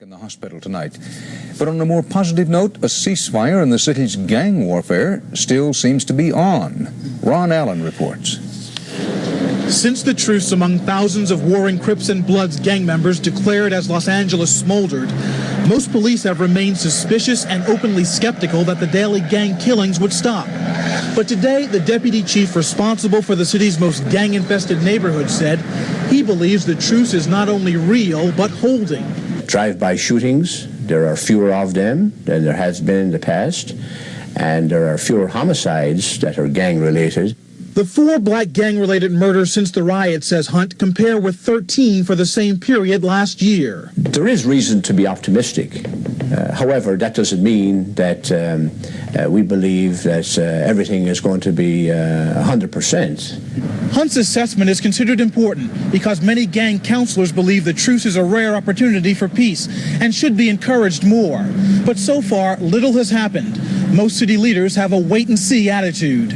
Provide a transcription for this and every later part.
In the hospital tonight. But on a more positive note, a ceasefire in the city's gang warfare still seems to be on. Ron Allen reports. Since the truce among thousands of warring Crips and Bloods gang members declared as Los Angeles smoldered, most police have remained suspicious and openly skeptical that the daily gang killings would stop. But today, the deputy chief responsible for the city's most gang-infested neighborhood said he believes the truce is not only real, but holding. Drive-by shootings, there are fewer of them than there has been in the past, and there are fewer homicides that are gang-related. The 4 black gang-related murders since the riot, says Hunt, compare with 13 for the same period last year. There is reason to be optimistic. However, that doesn't mean that we believe that everything is going to be 100%. Hunt's assessment is considered important because many gang counselors believe the truce is a rare opportunity for peace and should be encouraged more. But so far, little has happened. Most city leaders have a wait-and-see attitude.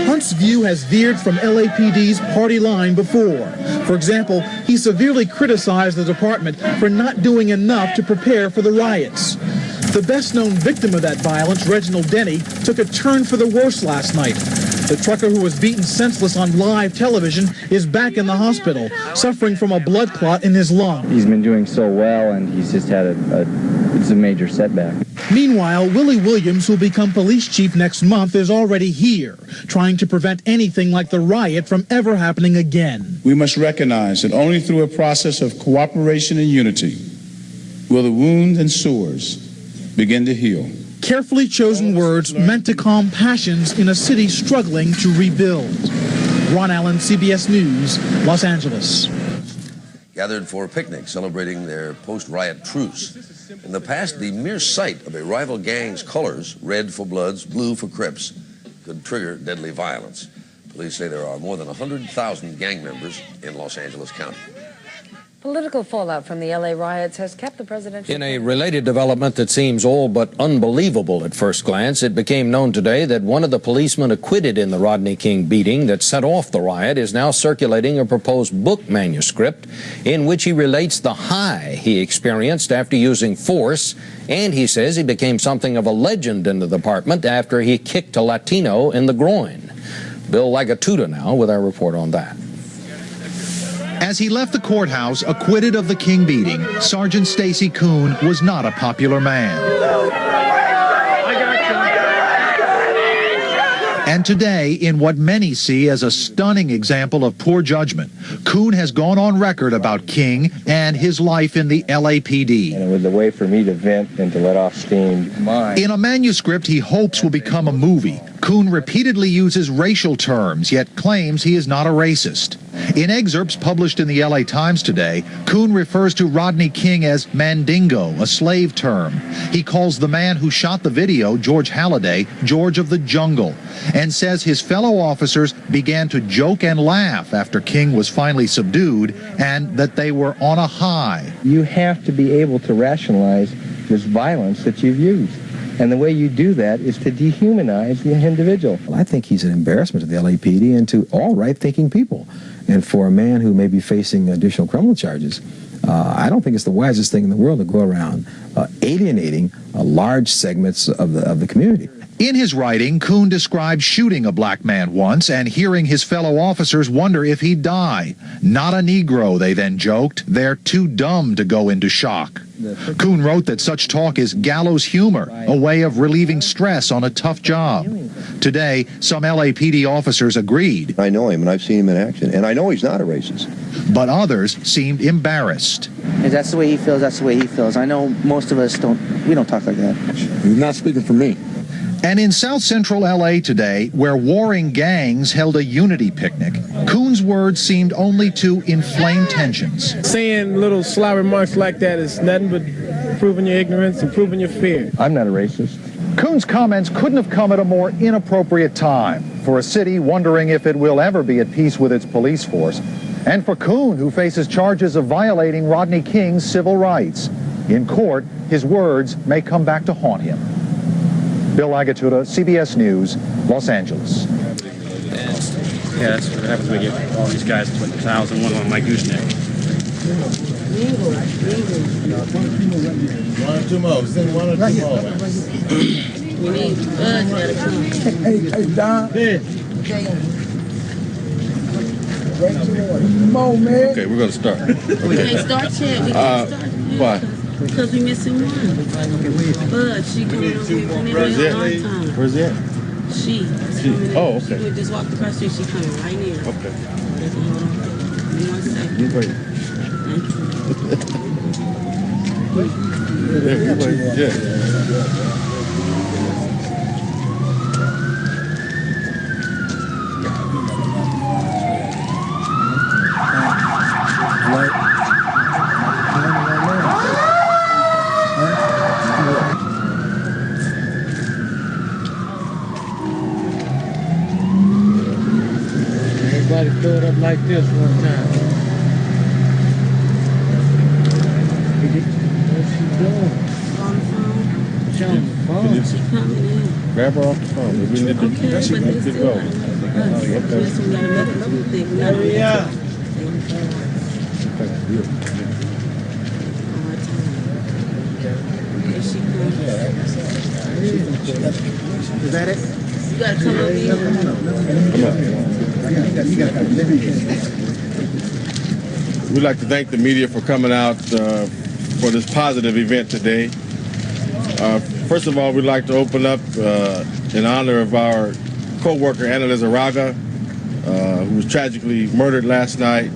Hunt's view has veered from LAPD's party line before. For example, he severely criticized the department for not doing enough to prepare for the riots. The best-known victim of that violence, Reginald Denny, took a turn for the worse last night. The trucker who was beaten senseless on live television is back in the hospital, suffering from a blood clot in his lung. He's been doing so well, and he's just had it's a major setback. Meanwhile, Willie Williams, who'll become police chief next month, is already here, trying to prevent anything like the riot from ever happening again. We must recognize that only through a process of cooperation and unity will the wounds and sores begin to heal. Carefully chosen words meant to calm passions in a city struggling to rebuild. Ron Allen, CBS News, Los Angeles. Gathered for a picnic celebrating their post-riot truce. In the past, the mere sight of a rival gang's colors, red for Bloods, blue for Crips, could trigger deadly violence. Police say there are more than 100,000 gang members in Los Angeles County. Political fallout from the LA riots has kept the presidential... In a related development that seems all but unbelievable at first glance, it became known today that one of the policemen acquitted in the Rodney King beating that set off the riot is now circulating a proposed book manuscript in which he relates the high he experienced after using force, and he says he became something of a legend in the department after he kicked a Latino in the groin. Bill Lagatuda now with our report on that. As he left the courthouse acquitted of the King beating, Sergeant Stacy Kuhn was not a popular man. And today, in what many see as a stunning example of poor judgment, Kuhn has gone on record about King and his life in the LAPD. And it was a way for me to vent and to let off steam. In a manuscript he hopes will become a movie, Kuhn repeatedly uses racial terms, yet claims he is not a racist. In excerpts published in the LA Times today, Kuhn refers to Rodney King as Mandingo, a slave term. He calls the man who shot the video, George Halliday, George of the Jungle, and says his fellow officers began to joke and laugh after King was finally subdued, and that they were on a high. You have to be able to rationalize this violence that you've used. And the way you do that is to dehumanize the individual. Well, I think he's an embarrassment to the LAPD and to all right-thinking people. And for a man who may be facing additional criminal charges, I don't think it's the wisest thing in the world to go around alienating large segments of the community. In his writing, Kuhn described shooting a black man once and hearing his fellow officers wonder if he'd die. Not a Negro, they then joked. They're too dumb to go into shock. Kuhn wrote that such talk is gallows humor, a way of relieving stress on a tough job. Today, some LAPD officers agreed. I know him and I've seen him in action, and I know he's not a racist. But others seemed embarrassed. If that's the way he feels, that's the way he feels. I know most of us don't talk like that. He's not speaking for me. And in South Central LA today, where warring gangs held a unity picnic, Kuhn's words seemed only to inflame tensions. Saying little sly remarks like that is nothing but proving your ignorance and proving your fear. I'm not a racist. Kuhn's comments couldn't have come at a more inappropriate time for a city wondering if it will ever be at peace with its police force, and for Kuhn, who faces charges of violating Rodney King's civil rights. In court, his words may come back to haunt him. Bill Lagatuda, CBS News, Los Angeles. Yeah, that's what happens when you get all these guys putting towels in one on my gooseneck. two more. Send one or two more. We need gotta come. Hey, Don. Yeah. Come on, man. Okay, we're gonna start. We can't start yet. We can't start. Why? Because we missing one. Bud, she coming over here. Where's that? Where's that? She. Oh, okay. She just walked across the street. She coming right near. Okay. Hold on. Give me 1 second. You wait. Thank you. Yeah. Everybody throw it up like this one time. What's she doing? On the phone. She on the phone. She coming in. Grab her off the phone. We need to, Okay, but they still go. got another thing. Hurry up. Is that it? You gotta come over here. We'd like to thank the media for coming out for this positive event today. First of all, we'd like to open up in honor of our co-worker, Anna Hezakya, who was tragically murdered last night.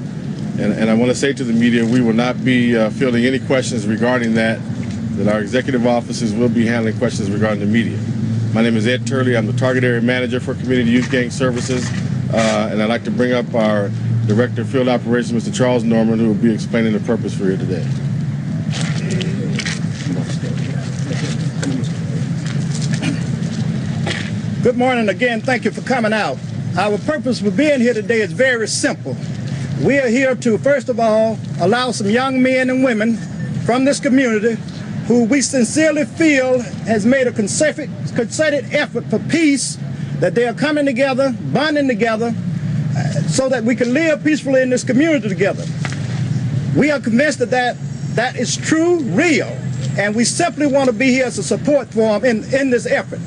And I want to say to the media, we will not be fielding any questions regarding that our executive offices will be handling questions regarding the media. My name is Ed Turley. I'm the Target Area Manager for Community Youth Gang Services. And I'd like to bring up our Director of Field Operations, Mr. Charles Norman, who will be explaining the purpose for here today. Good morning again. Thank you for coming out. Our purpose for being here today is very simple. We are here to, first of all, allow some young men and women from this community who we sincerely feel has made a concerted effort for peace, that they are coming together, bonding together, so that we can live peacefully in this community together. We are convinced that is true, real, and we simply want to be here as a support for them in this effort.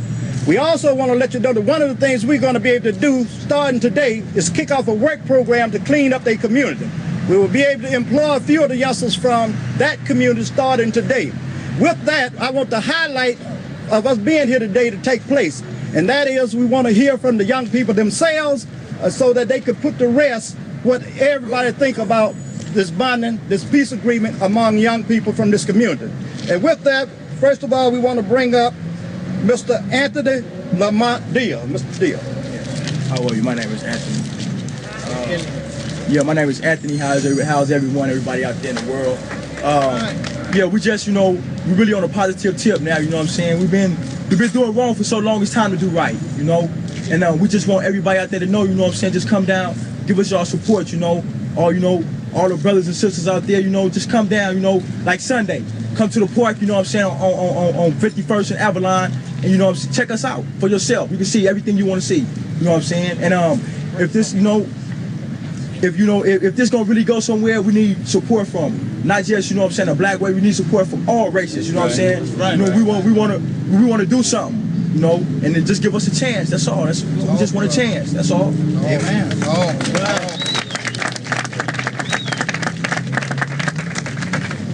We also want to let you know that one of the things we're going to be able to do starting today is kick off a work program to clean up their community. We will be able to employ a few of the youngsters from that community starting today. With that, I want the highlight of us being here today to take place, and that is we want to hear from the young people themselves so that they could put to rest what everybody think about this bonding, this peace agreement among young people from this community. And with that, first of all, we want to bring up Mr. Anthony Lamont Deal. Mr. Deal. How are you? My name is Anthony. My name is Anthony. How's everyone, everybody out there in the world? We just, we really on a positive tip now, you know what I'm saying? We've been doing wrong for so long, it's time to do right, And we just want everybody out there to know, you know what I'm saying, just come down, give us your support, all the brothers and sisters out there, just come down, like Sunday. Come to the park, you know what I'm saying, on 51st and Avalon, and check us out for yourself. You can see everything you want to see, you know what I'm saying? And if this, if this gonna really go somewhere, we need support from not just, a black way. We need support from all races, you know what I'm saying? Right, we want to do something, and then just give us a chance. That's all. We just want a chance. That's all. Amen.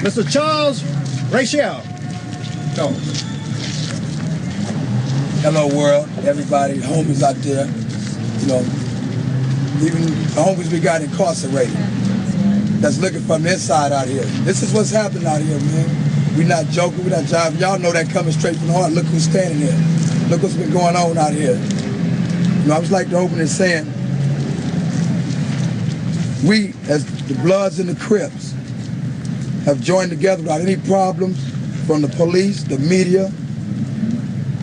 Mr. Charles Rachel. Hello, world. Everybody, homies out there. Even the homies we got incarcerated. That's looking from the inside out here. This is what's happening out here, man. We're not joking. We're not jiving. Y'all know that coming straight from the heart. Look who's standing here. Look what's been going on out here. I was like the opening saying, we, as the Bloods and the Crips, have joined together without any problems from the police, the media,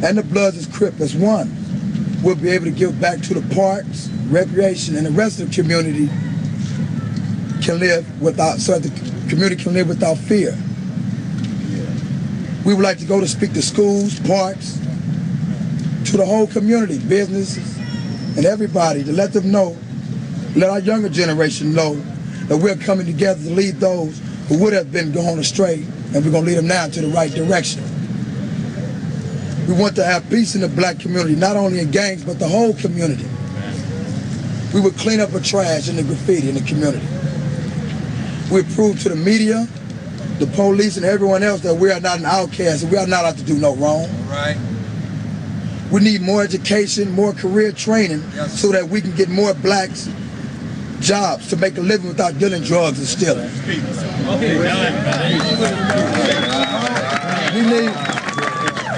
and the Bloods and Crips as one. We'll be able to give back to the parks, recreation, and the rest of the community can live without, so that the community can live without fear. We would like to go to speak to schools, parks, to the whole community, businesses, and everybody to let them know, let our younger generation know that we're coming together to lead those who would have been going astray, and we're going to lead them now to the right direction. We want to have peace in the black community, not only in gangs, but the whole community. We would clean up the trash and the graffiti in the community. We prove to the media, the police, and everyone else that we are not an outcast and we are not out to do no wrong. Right. We need more education, more career training, so that we can get more blacks jobs to make a living without dealing drugs and stealing.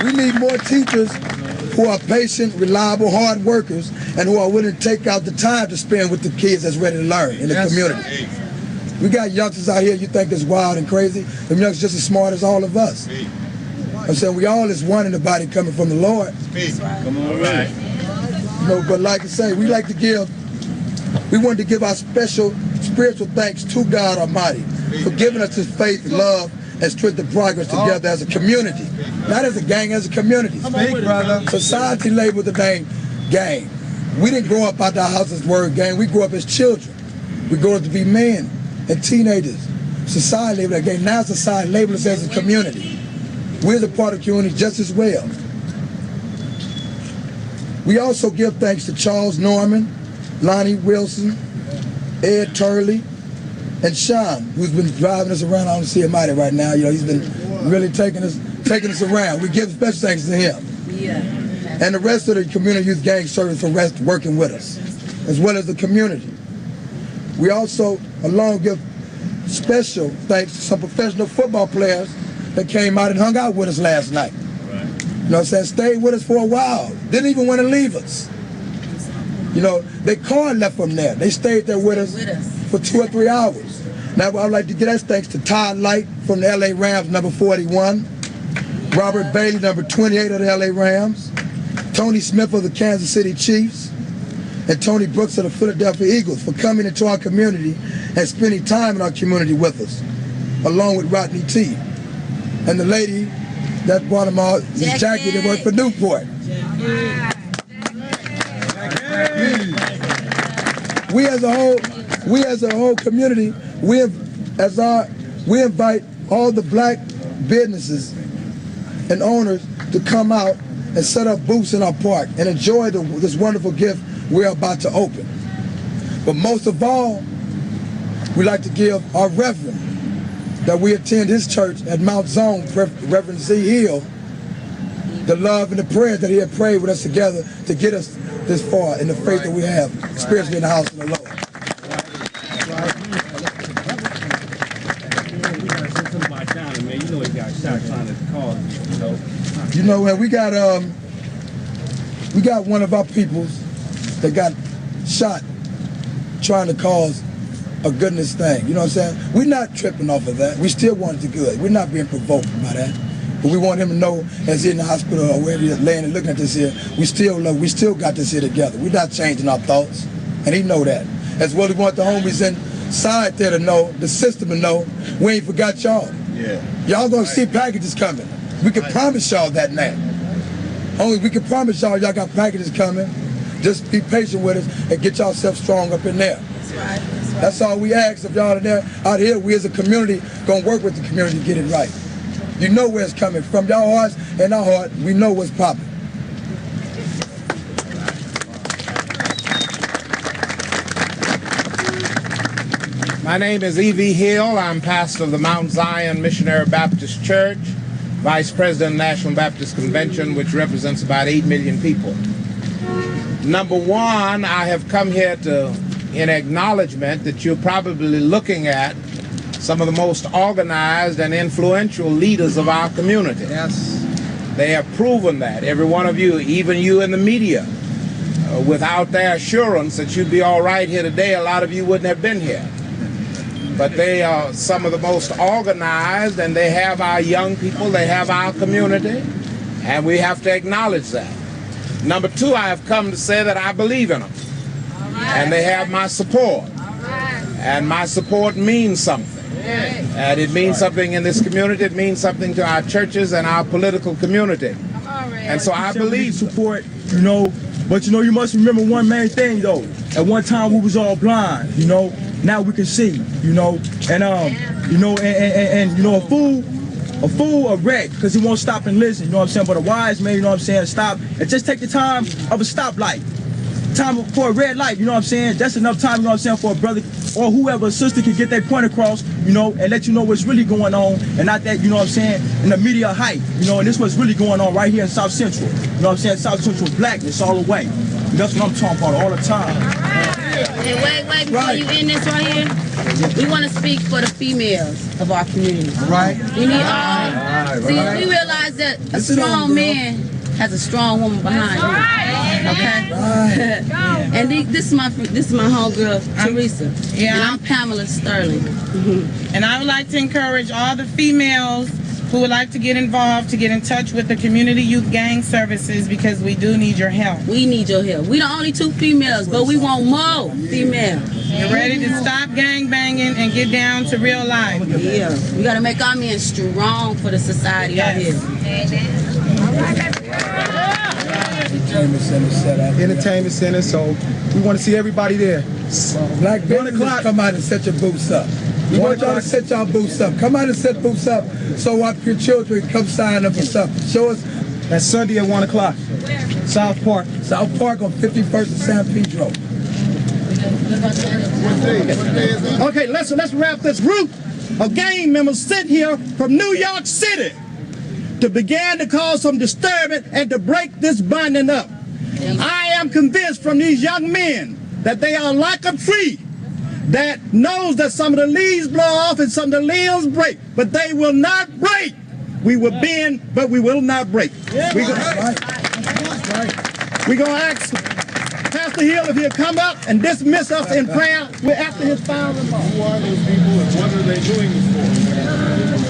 We need more teachers who are patient, reliable, hard workers, and who are willing to take out the time to spend with the kids that's ready to learn in the community. We got youngsters out here you think is wild and crazy. Them youngsters just as smart as all of us. I'm saying we all is one in the body coming from the Lord. Come on, right. You know, but like I say, we wanted to give our special spiritual thanks to God Almighty for giving us His faith, love, and strength and progress together as a community. Not as a gang, as a community. Society labeled the name gang. We didn't grow up out the house as word gang. We grew up as children. We grew up to be men and teenagers. Society labeled that gang. Now society labeled us as a community. We're the part of the community just as well. We also give thanks to Charles Norman, Lonnie Wilson, Ed Turley, and Sean, who's been driving us around. I don't see him out right now. You know, he's been really taking us around. We give special thanks to him. Yeah. And the rest of the community youth gang service for working with us, as well as the community. We also, along, give special thanks to some professional football players that came out and hung out with us last night. You know what I'm saying? Stayed with us for a while. Didn't even want to leave us. You know, their car left from there. They stayed there with us for 2 or 3 hours. Now, I'd like to give that thanks to Todd Light from the LA Rams, number 41. Robert Bailey, number 28 of the LA Rams. Tony Smith of the Kansas City Chiefs. And Tony Brooks of the Philadelphia Eagles for coming into our community and spending time in our community with us, along with Rodney T. And the lady that brought them all, Jackie, that worked for Newport. We as a whole community, we invite all the black businesses and owners to come out and set up booths in our park and enjoy this wonderful gift we're about to open. But most of all, we like to give our Reverend that we attend his church at Mount Zone, Reverend Z. Hill, the love and the prayers that he had prayed with us together to get us this far in the faith that we have, spiritually in the house of the Lord. You know, and we got one of our peoples that got shot trying to cause a goodness thing. You know what I'm saying? We're not tripping off of that. We still want it to good. We're not being provoked by that. But we want him to know, as he's in the hospital or wherever he's laying and looking at this here, we still got this here together. We're not changing our thoughts. And he know that. As well as we want the homies inside there to know, the system to know, we ain't forgot y'all. Yeah. Y'all gonna see packages coming. We can promise y'all that now. Only we can promise y'all got packages coming. Just be patient with us and get yourself strong up in there. That's all we ask of y'all out here. We as a community gonna work with the community to get it right. You know where it's coming from. Y'all hearts and our heart, we know what's popping. My name is E.V. Hill. I'm pastor of the Mount Zion Missionary Baptist Church, vice president of the National Baptist Convention, which represents about 8 million people. Number one, I have come here in acknowledgement that you're probably looking at some of the most organized and influential leaders of our community. Yes. They have proven that. Every one of you, even you in the media, without their assurance that you'd be all right here today, a lot of you wouldn't have been here. But they are some of the most organized, and they have our young people, they have our community, and we have to acknowledge that. Number two, I have come to say that I believe in them, and they have my support, and my support means something. And it means something in this community, it means something to our churches and our political community. And so I believe support, you know, but you know, you must remember one main thing though. At one time we was all blind, you know. now we can see, you know, and you know, and you know, a fool a wreck because he won't stop and listen, you know what I'm saying? But a wise man, you know what I'm saying, stop and just take the time of a stoplight. Time for a red light, you know what I'm saying? That's enough time, you know what I'm saying, for a brother or whoever, a sister can get their point across, you know, and let you know what's really going on, and not that, you know what I'm saying, in the media hype, you know, and this what's really going on right here in South Central. You know what I'm saying? South Central blackness all the way. And that's what I'm talking about all the time. And wait, before you end this right here, we want to speak for the females of our community. Right. We need all. See, we realize that a strong man has a strong woman behind him. Okay. And this is my homegirl Teresa. And I'm Pamela Sterling. And I would like to encourage all the females who would like to get involved to get in touch with the Community Youth Gang Services, because we do need your help. We need your help. We the only 2 females, but we want more females. You're ready to stop gang banging and get down to real life. Yeah, we gotta make our men strong for the society out here. Entertainment center, so we want to see everybody there. Black businesses, come out and set your booths up. We want y'all to set y'all booths up. Come out and set booths up so your children can come sign up for something. Show us. That's Sunday at 1 o'clock. South Park. South Park on 51st and San Pedro. Okay, let's wrap this group of gang members sent here from New York City to begin to cause some disturbance and to break this binding up. I am convinced from these young men that they are like a tree that knows that some of the leaves blow off and some of the limbs break, but they will not break. We will bend, but we will not break. We're going to ask Pastor Hill if he'll come up and dismiss us in prayer. We're after his final remarks. Who are those people and what are they doing this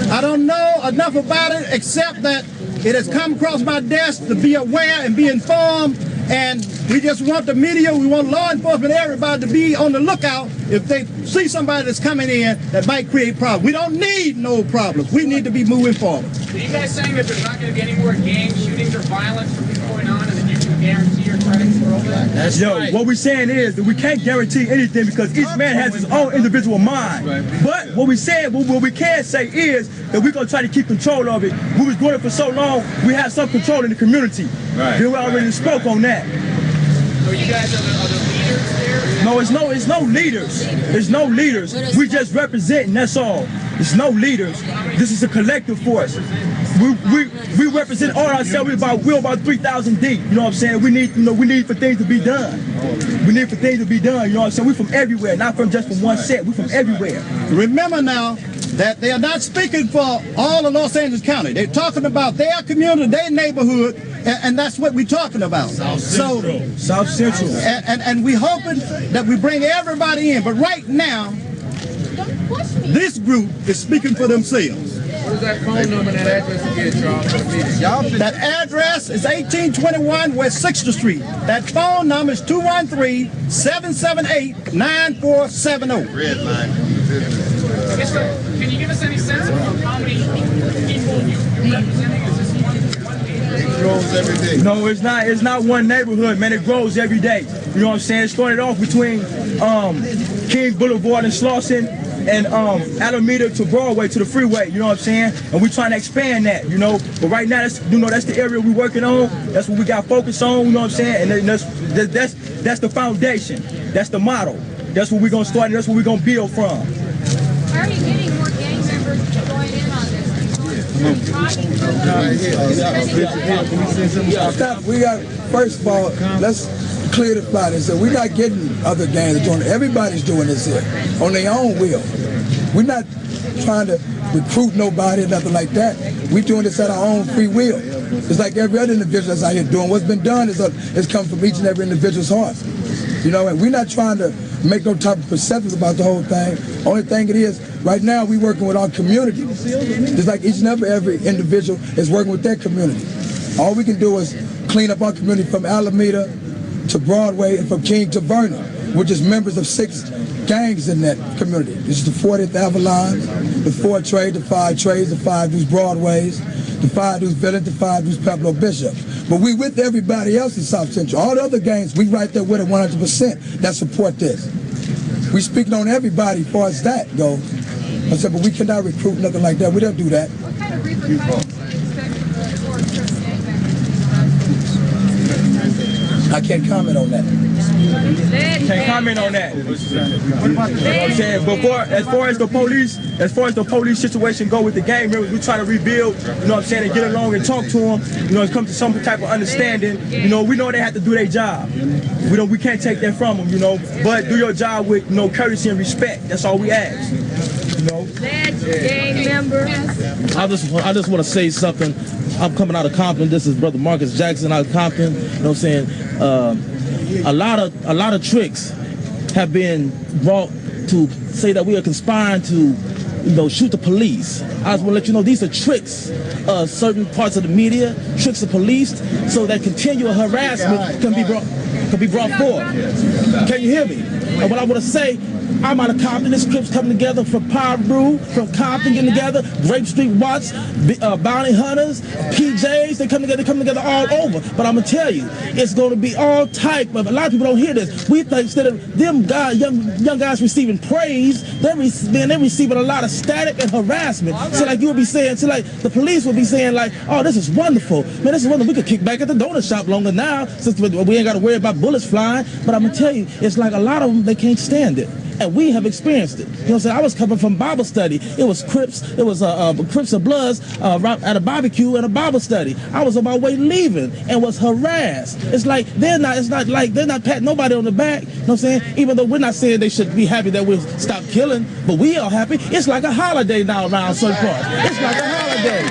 for? I don't know enough about it except that it has come across my desk to be aware and be informed, and we just want the media, we want law enforcement, everybody to be on the lookout if they see somebody that's coming in that might create problems. We don't need no problems. We need to be moving forward. Are you guys saying that there's not going to be any more gang shootings or violence from people going on, and that you can guarantee your credits for all that? That's right. What we're saying is that we can't guarantee anything because each man has his own individual mind. Right. But what we said, what we can say is that we're going to try to keep control of it. We was doing it for so long, we have some control in the community. Right. We already spoke on that. So you guys are the leaders there? No, it's no leaders. There's no leaders. We just representing, that's all. There's no leaders. This is a collective force. We represent all ourselves. We're about 3,000 deep. You know what I'm saying? We need for things to be done. We need for things to be done. You know what I'm saying? We're from everywhere, not from just from one set. We're from everywhere. Remember now that they are not speaking for all of Los Angeles County. They're talking about their community, their neighborhood, and that's what we're talking about. South Central. And we're hoping that we bring everybody in. But right now, this group is speaking for themselves. What is that phone number and that address again, Charles? That address is 1821 West 6th Street. That phone number is 213-778-9470. Red line. Can you give us any sense of how many people you're representing? Is this one neighborhood? It grows every day. No, it's not. It's not one neighborhood, man. It grows every day. You know what I'm saying? It started off between King Boulevard and Slauson and Alameda to Broadway to the freeway. You know what I'm saying? And we're trying to expand that. You know, but right now, that's the area we're working on. That's what we got focused on. You know what I'm saying? And that's the foundation. That's the model. That's what we're gonna start. And that's what we're gonna build from. How are you getting more gang members going in on this? We got, first of all, let's clear the spot and say we're not getting other gangs doing it. Everybody's doing this here on their own will. We're not trying to recruit nobody or nothing like that. We're doing this at our own free will. It's like every other individual that's out here doing. What's been done is come from each and every individual's heart. You know, and we're not trying to make no type of perceptions about the whole thing. Only thing it is, right now we're working with our community. Just like each and every individual is working with their community. All we can do is clean up our community from Alameda to Broadway and from King to Vernon, which is members of 6 gangs in that community. This is the 40th Avalon, the 4 Trade, the 5 Trades, the 5 Deuce Broadways, the 5 Deuce Village, the 5 Deuce Pueblo Bishop. But we with everybody else in South Central. All the other gangs, we right there with it 100% that support this. We speaking on everybody as far as that goes. I said, but we cannot recruit nothing like that. We don't do that. What kind of repercussions do you expect from the report of Truce gang members? I can't comment on that. Can't comment on that. You know what I'm saying? Before, as far as the police situation go with the gang members, we try to rebuild, you know what I'm saying, and get along and talk to them, you know, and come to some type of understanding. You know, we know they have to do their job. We can't take that from them, you know, but do your job with, you know, courtesy and respect. That's all we ask. You know? Gang members. I just want to say something. I'm coming out of Compton. This is Brother Marcus Jackson out of Compton. You know what I'm saying? A lot of tricks have been brought to say that we are conspiring to, you know, shoot the police. I just want to let you know these are tricks of certain parts of the media, tricks of police, so that continual harassment can be brought forth. Can you hear me? And what I want to say, I'm out of Compton. This Crips coming together from Power Brew, from Compton getting together, Grape Street Watts, Bounty Hunters, PJs, they come together all over. But I'm going to tell you, it's going to be all type of, a lot of people don't hear this. We think instead of them guys, young guys receiving praise, they're receiving a lot of static and harassment. So like you would be saying, so like the police would be saying like, oh, this is wonderful. Man, this is wonderful. We could kick back at the donut shop longer now since we ain't got to worry about bullets flying. But I'm going to tell you, it's like a lot of them, they can't stand it. And we have experienced it. You know what I'm saying? I was coming from Bible study. It was Crips. It was Crips and Bloods at a barbecue and a Bible study. I was on my way leaving and was harassed. It's like they're not patting nobody on the back. You know what I'm saying? Even though we're not saying they should be happy that we stopped killing, but we are happy. It's like a holiday now around certain parts. It's like a holiday.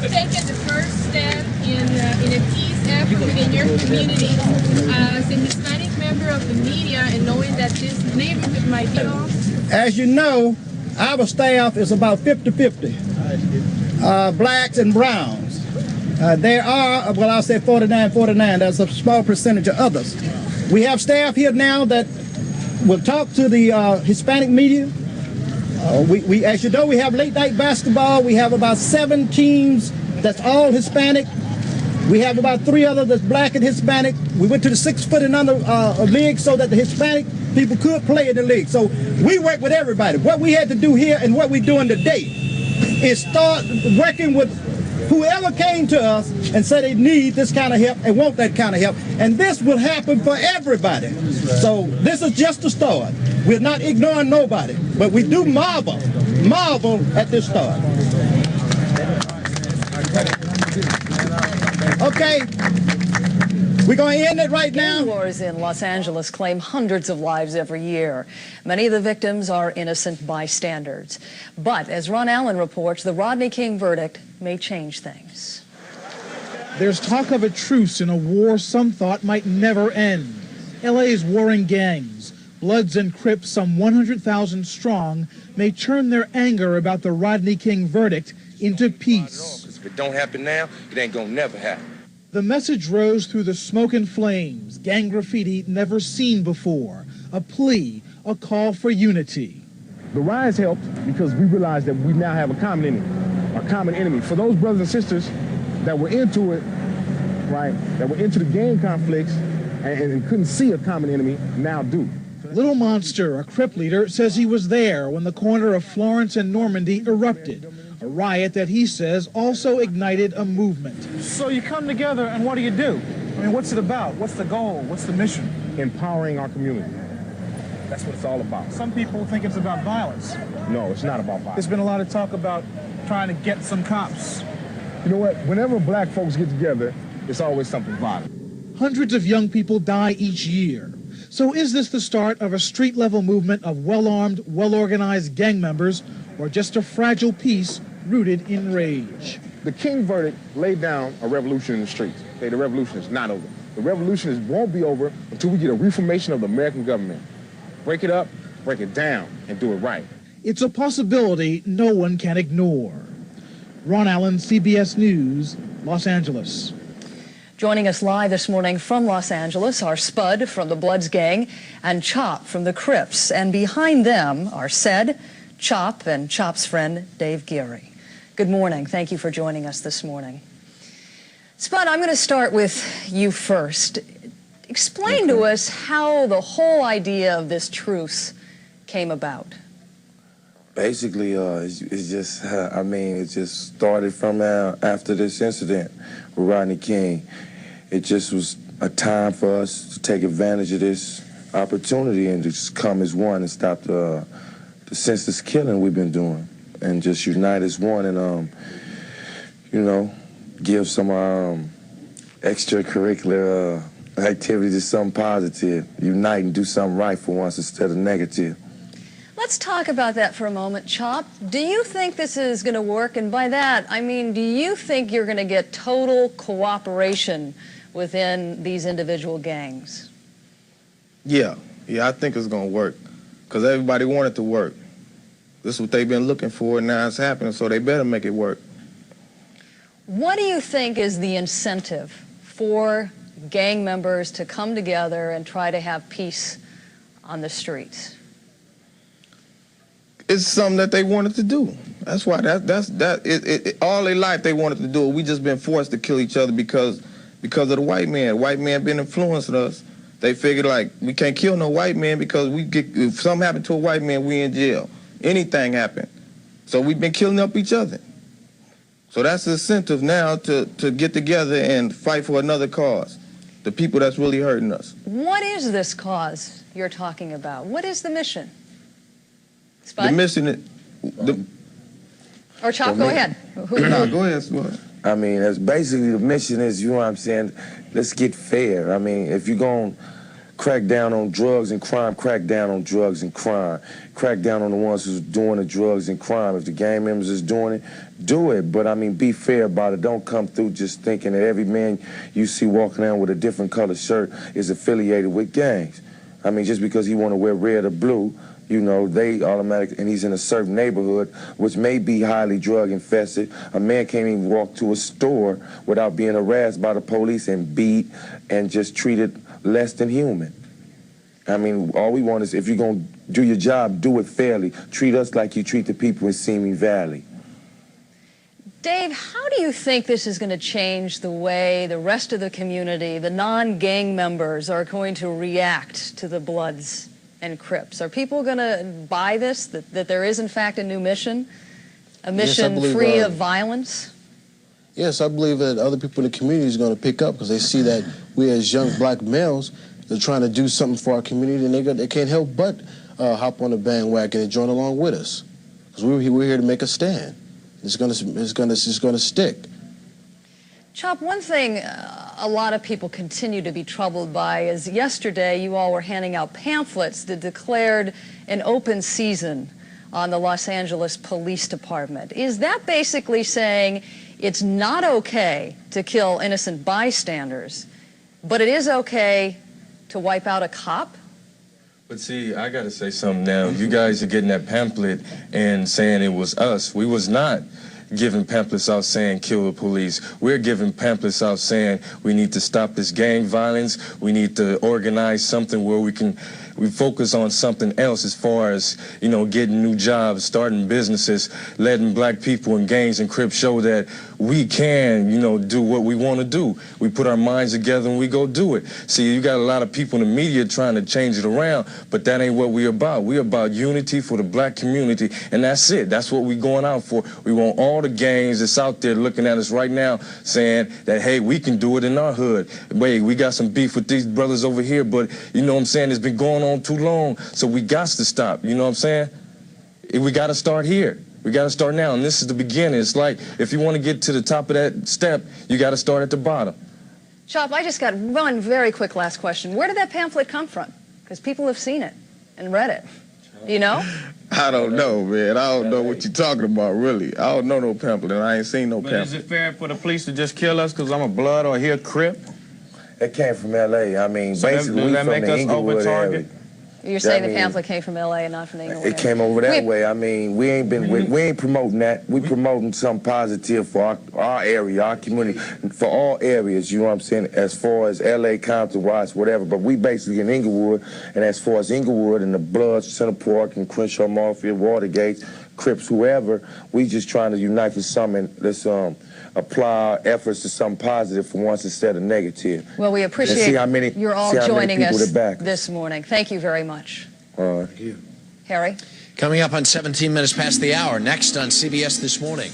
Taken the first step in a peace effort within your community as a Hispanic member of the media and knowing that this neighborhood might be off? As you know, our staff is about 50-50, blacks and browns. There are, well, I'll say 49-49. There's a small percentage of others. We have staff here now that will talk to the Hispanic media. We, as you know, we have late night basketball. We have about 7 teams that's all Hispanic. We have about 3 others that's black and Hispanic. We went to the 6 foot and under league so that the Hispanic people could play in the league. So we work with everybody. What we had to do here and what we're doing today is start working with whoever came to us and said they need this kind of help and want that kind of help. And this will happen for everybody. So this is just the start. We're not ignoring nobody, but we do marvel at this start. Okay, we're going to end it right now. Gang wars in Los Angeles claim hundreds of lives every year. Many of the victims are innocent bystanders. But as Ron Allen reports, the Rodney King verdict may change things. There's talk of a truce in a war some thought might never end. LA's warring gangs, Bloods and Crips, some 100,000 strong, may turn their anger about the Rodney King verdict into peace. If it don't happen now, it ain't gonna never happen. The message rose through the smoke and flames, gang graffiti never seen before, a plea, a call for unity. The riots helped because we realized that we now have a common enemy. For those brothers and sisters that were into it, right, that were into the gang conflicts and couldn't see a common enemy, now do. Little Monster, a Crip leader, says he was there when the corner of Florence and Normandy erupted, a riot that he says also ignited a movement. So you come together and what do you do? I mean, what's it about? What's the goal? What's the mission? Empowering our community. That's what it's all about. Some people think it's about violence. No, it's not about violence. There's been a lot of talk about trying to get some cops. You know what? Whenever black folks get together, it's always something violent. Hundreds of young people die each year. So is this the start of a street-level movement of well-armed, well-organized gang members, or just a fragile peace rooted in rage? The King verdict laid down a revolution in the streets. Okay, the revolution is not over. The revolution won't be over until we get a reformation of the American government. Break it up, break it down, and do it right. It's a possibility no one can ignore. Ron Allen, CBS News, Los Angeles. Joining us live this morning from Los Angeles are Spud from the Bloods gang and Chop from the Crips. And behind them are Said, Chop, and Chop's friend Dave Geary. Good morning. Thank you for joining us this morning. Spud, I'm going to start with you first. Explain to us how the whole idea of this truce came about. Basically, it's just, it just started from after this incident with Rodney King. It just was a time for us to take advantage of this opportunity and just come as one and stop the senseless killing we've been doing, and just unite as one and, give some extracurricular activity to something positive, unite and do something right for once instead of negative. Let's talk about that for a moment, Chop. Do you think this is going to work? And by that, I mean, do you think you're going to get total cooperation within these individual gangs? Yeah, I think it's going to work, because everybody wanted to work. This is what they've been looking for, and now it's happening, so they better make it work. What do you think is the incentive for gang members to come together and try to have peace on the streets? It's something that they wanted to do. That's why all their life they wanted to do it. We just been forced to kill each other because of the white man. White man been influencing us. They figured, like, we can't kill no white man because if something happened to a white man, we in jail. Anything happened. So we've been killing up each other. So that's the incentive now to get together and fight for another cause. The people that's really hurting us. What is this cause you're talking about? What is the mission? Spud? The mission is... Or Chop, go ahead. No, go ahead, Spud. That's basically the mission is, you know what I'm saying, let's get fair. If you're going to crack down on drugs and crime, crack down on drugs and crime. Crack down on the ones who's doing the drugs and crime. If the gang members is doing it, do it. But, be fair about it. Don't come through just thinking that every man you see walking around with a different colored shirt is affiliated with gangs. Just because he want to wear red or blue, they automatically, and he's in a certain neighborhood, which may be highly drug infested. A man can't even walk to a store without being harassed by the police and beat and just treated less than human. All we want is, if you're going to do your job, do it fairly. Treat us like you treat the people in Simi Valley. Dave, how do you think this is going to change the way the rest of the community, the non-gang members, are going to react to the Bloods and Crips? Are people going to buy this, that there is, in fact, a new mission? A mission free of violence? Yes, I believe that other people in the community is going to pick up, because they see that we as young black males are trying to do something for our community, and they can't help but hop on the bandwagon and join along with us, because we're here to make a stand. It's going to stick. Chop, one thing a lot of people continue to be troubled by is yesterday you all were handing out pamphlets that declared an open season on the Los Angeles Police Department. Is that basically saying it's not okay to kill innocent bystanders, but it is okay to wipe out a cop? But see, I gotta say something now. You guys are getting that pamphlet and saying it was us. We was not giving pamphlets out saying kill the police. We're giving pamphlets out saying we need to stop this gang violence. We need to organize something where we focus on something else, as far as, getting new jobs, starting businesses, letting black people in gangs and Crips show that we can, do what we want to do. We put our minds together and we go do it. See, you got a lot of people in the media trying to change it around, but that ain't what we're about. We're about unity for the black community, and that's it. That's what we're going out for. We want all the gangs that's out there looking at us right now saying that, hey, we can do it in our hood. Wait, we got some beef with these brothers over here, but you know what I'm saying, it's been going on too long, so we got to stop. You know what I'm saying? We got to start here. We got to start now, and this is the beginning. It's like, if you want to get to the top of that step, you got to start at the bottom. Chop, I just got one very quick last question. Where did that pamphlet come from? Because people have seen it and read it. Do you know? I don't know, man. I don't know what you're talking about, really. I don't know no pamphlet, and I ain't seen no pamphlet. Is it fair for the police to just kill us because I'm a Blood or he a Crip? It came from L.A. So basically, we from the Inglewood area. You're saying the pamphlet came from L.A. and not from England? It came over that way. We ain't promoting that. We promoting something positive for our area, our community, for all areas, you know what I'm saying, as far as L.A., Compton-wise, whatever. But we basically in Inglewood, and as far as Inglewood and the Bloods, Center Park, and Crenshaw Mafia, Watergate, Crips, whoever. We just trying to unite for something. Let's apply our efforts to something positive for once instead of negative. Well, we appreciate you're all joining us this morning. Thank you very much. Thank you. Harry? Coming up on 17 minutes past the hour, next on CBS This Morning.